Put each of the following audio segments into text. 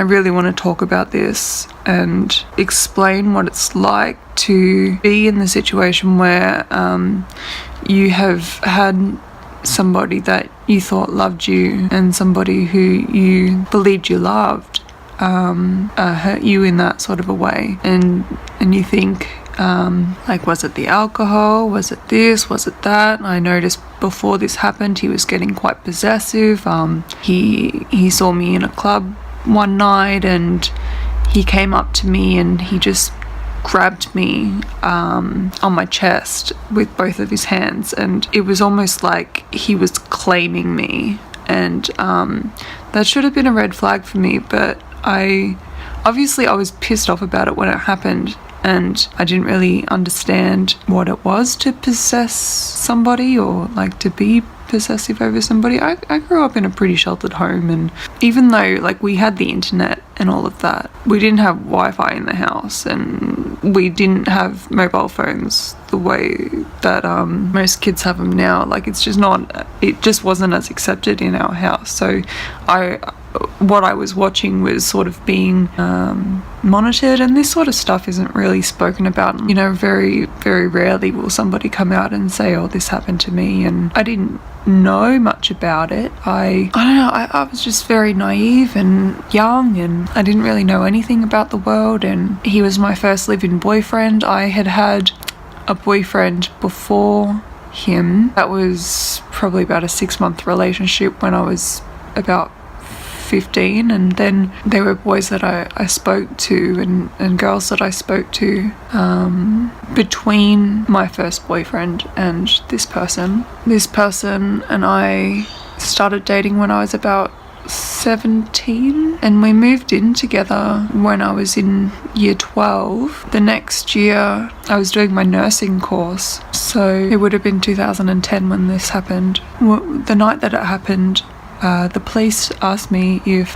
I really want to talk about this and explain what it's like to be in the situation where you have had somebody that you thought loved you and somebody who you believed you loved hurt you in that sort of a way, and you think, like, was it the alcohol, was it this, was it that? And I noticed before this happened he was getting quite possessive. He saw me in a club one night and he came up to me and he just grabbed me on my chest with both of his hands, and it was almost like he was claiming me, and that should have been a red flag for me. But I was pissed off about it when it happened, and I didn't really understand what it was to possess somebody or like to be possessive over somebody. I grew up in a pretty sheltered home, and even though like we had the internet and all of that, we didn't have Wi-Fi in the house, and we didn't have mobile phones the way that most kids have them now. Like it just wasn't as accepted in our house. So what I was watching was sort of being monitored, and this sort of stuff isn't really spoken about. You know, very, very rarely will somebody come out and say, oh, this happened to me, and I didn't know much about it. I don't know, I was just very naive and young, and I didn't really know anything about the world, and he was my first live-in boyfriend. I had had a boyfriend before him. That was probably about a 6-month relationship when I was about 15, and then there were boys that I spoke to and girls that I spoke to between my first boyfriend and this person. This person and I started dating when I was about 17, and we moved in together when I was in year 12. The next year I was doing my nursing course, so it would have been 2010 when this happened. The night that it happened, the police asked me if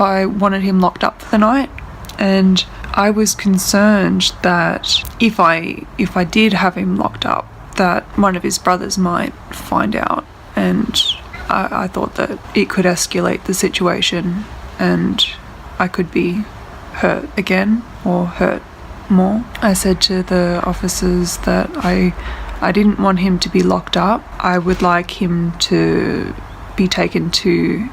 I wanted him locked up for the night, and I was concerned that if I did have him locked up, that one of his brothers might find out, and I thought that it could escalate the situation and I could be hurt again or hurt more. I said to the officers that I didn't want him to be locked up. I would like him to be taken to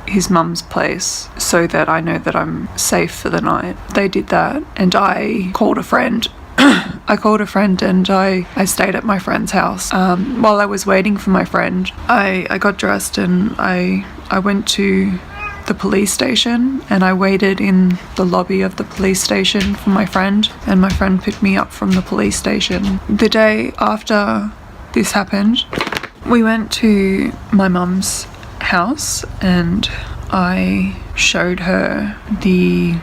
his mum's place so that I know that I'm safe for the night. They did that, and I called a friend. And I stayed at my friend's house. While I was waiting for my friend, I got dressed and I went to the police station, and I waited in the lobby of the police station for my friend, and my friend picked me up from the police station. The day after this happened, we went to my mum's house and I showed her the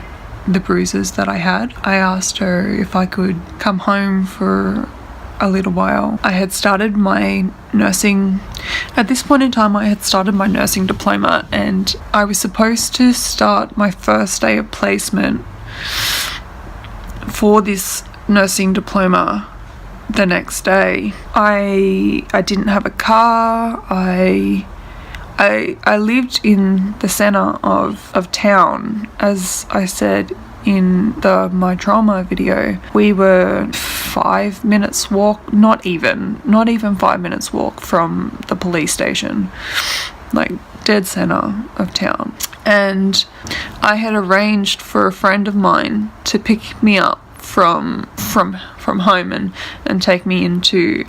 bruises that I had. I asked her if I could come home for a little while. I had started my nursing, at this point in time I had started my nursing diploma, and I was supposed to start my first day of placement for this nursing diploma the next day. I didn't have a car. I lived in the centre of town. As I said in my trauma video, we were 5 minutes walk, not even 5 minutes walk from the police station, like dead centre of town. And I had arranged for a friend of mine to pick me up from home and take me into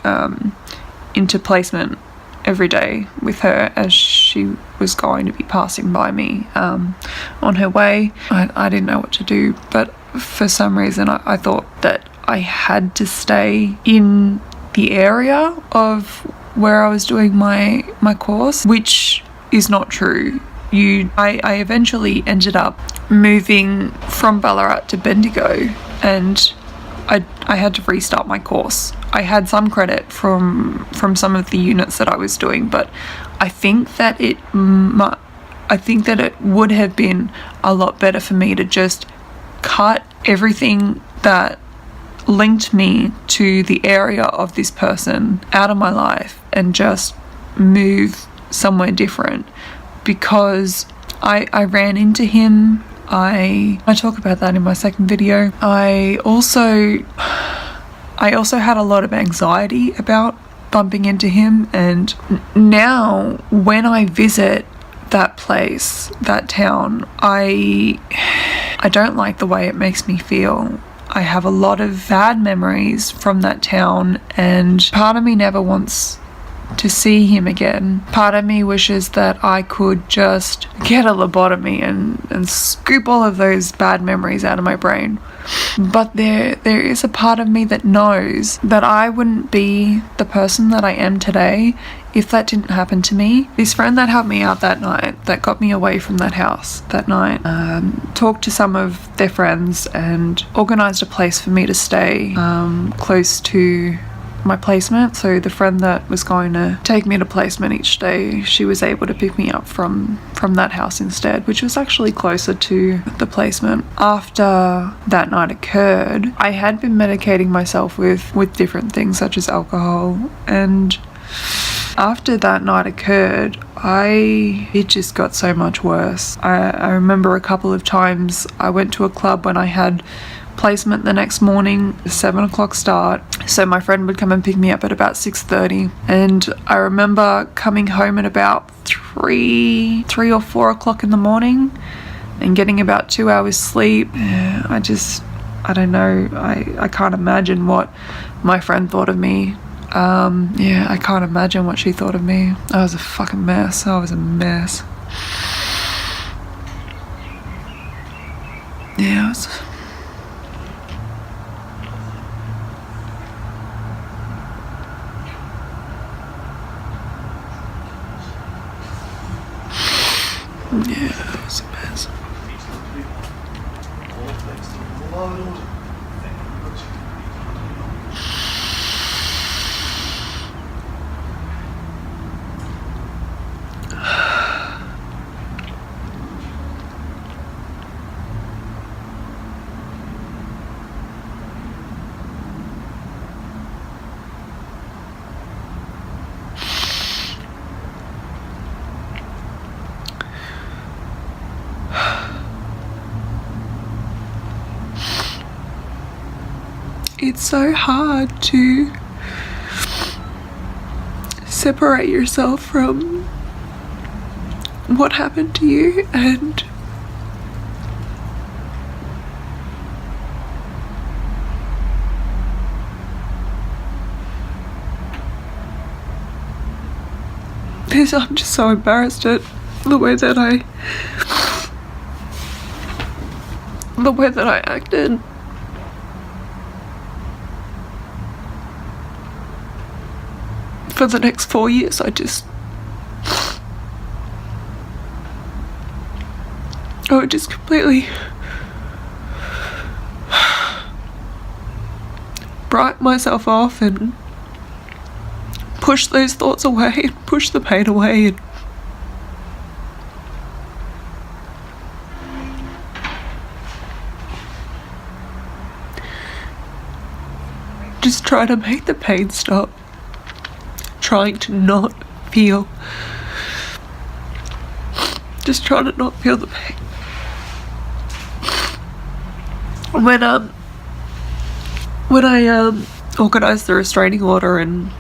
placement every day with her, as she was going to be passing by me on her way. I didn't know what to do, but for some reason I thought that I had to stay in the area of where I was doing my course, which is not true. I eventually ended up moving from Ballarat to Bendigo, and I had to restart my course. I had some credit from some of the units that I was doing, but I think that it would have been a lot better for me to just cut everything that linked me to the area of this person out of my life and just move somewhere different, because I ran into him. I talk about that in my second video. I also had a lot of anxiety about bumping into him, and now when I visit that place, that town, I don't like the way it makes me feel. I have a lot of bad memories from that town, and part of me never wants to see him again. Part of me wishes that I could just get a lobotomy and scoop all of those bad memories out of my brain. But there is a part of me that knows that I wouldn't be the person that I am today if that didn't happen to me. This friend that helped me out that night, that got me away from that house that night, talked to some of their friends and organised a place for me to stay close to my placement. So the friend that was going to take me to placement each day, she was able to pick me up from that house instead, which was actually closer to the placement. After that night occurred, I had been medicating myself with different things such as alcohol, and after that night occurred, it just got so much worse. I remember a couple of times I went to a club when I had placement the next morning, 7 o'clock start, so my friend would come and pick me up at about 6:30, and I remember coming home at about 3 or 4 o'clock in the morning and getting about 2 hours sleep. I don't know, I can't imagine what my friend thought of me. I can't imagine what she thought of me. I was a fucking mess. I was a mess. Yeah, it was... Yeah, it was a mess. It's so hard to separate yourself from what happened to you, and I'm just so embarrassed at the way that I acted. For the next 4 years, I would just completely write myself off and push those thoughts away and push the pain away, and just try to make the pain stop. Trying to not feel, just trying to not feel the pain. When I organised the restraining order, and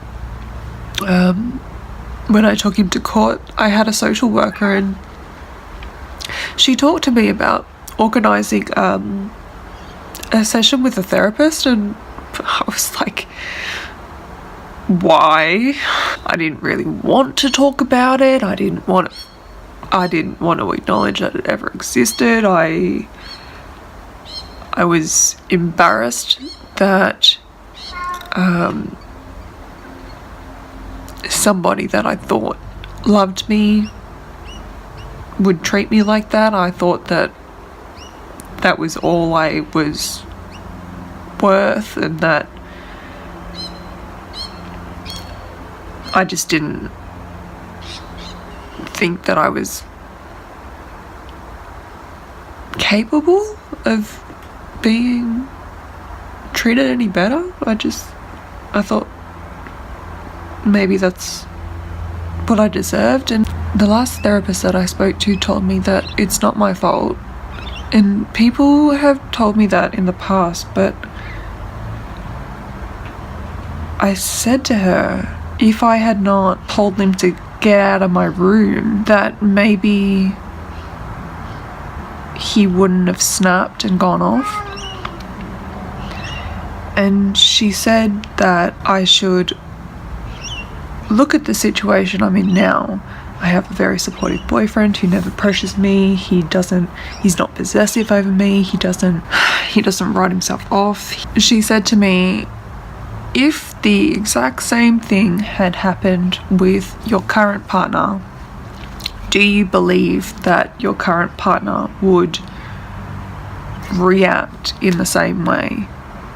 when I took him to court, I had a social worker, and she talked to me about organising a session with a therapist, and I was like, why? I didn't really want to talk about it. I didn't want to acknowledge that it ever existed. I was embarrassed that somebody that I thought loved me would treat me like that. I thought that was all I was worth, and that I just didn't think that I was capable of being treated any better. I thought maybe that's what I deserved. And the last therapist that I spoke to told me that it's not my fault. And people have told me that in the past, but I said to her, if I had not told him to get out of my room, that maybe he wouldn't have snapped and gone off. And she said that I should look at the situation I'm in now. I have a very supportive boyfriend who never pressures me. He's not possessive over me. He doesn't write himself off. She said to me, if the exact same thing had happened with your current partner, do you believe that your current partner would react in the same way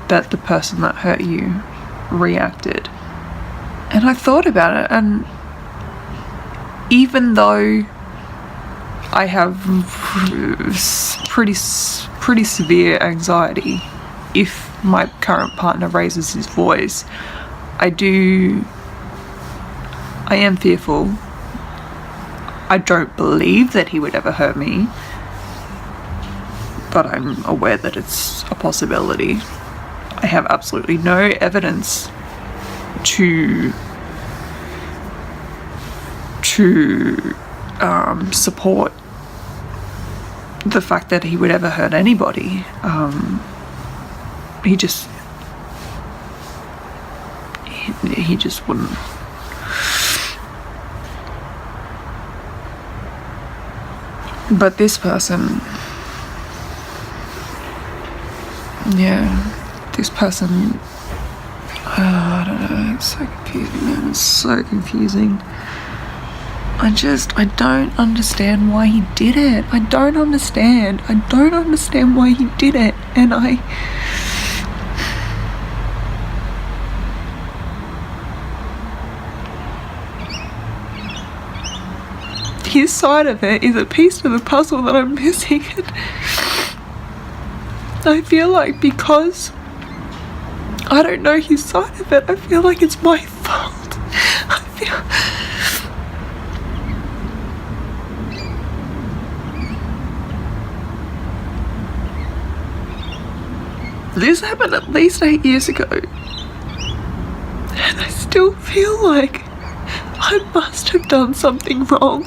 that the person that hurt you reacted? And I thought about it, and even though I have pretty severe anxiety, if my current partner raises his voice, I am fearful. I don't believe that he would ever hurt me, but I'm aware that it's a possibility. I have absolutely no evidence to support the fact that he would ever hurt anybody. He just wouldn't. But this person, I don't know, it's so confusing, man. It's so confusing. I don't understand why he did it. I don't understand why he did it. And his side of it is a piece of the puzzle that I'm missing. And I feel like because I don't know his side of it, I feel like it's my fault. This happened at least 8 years ago, and I still feel like I must have done something wrong.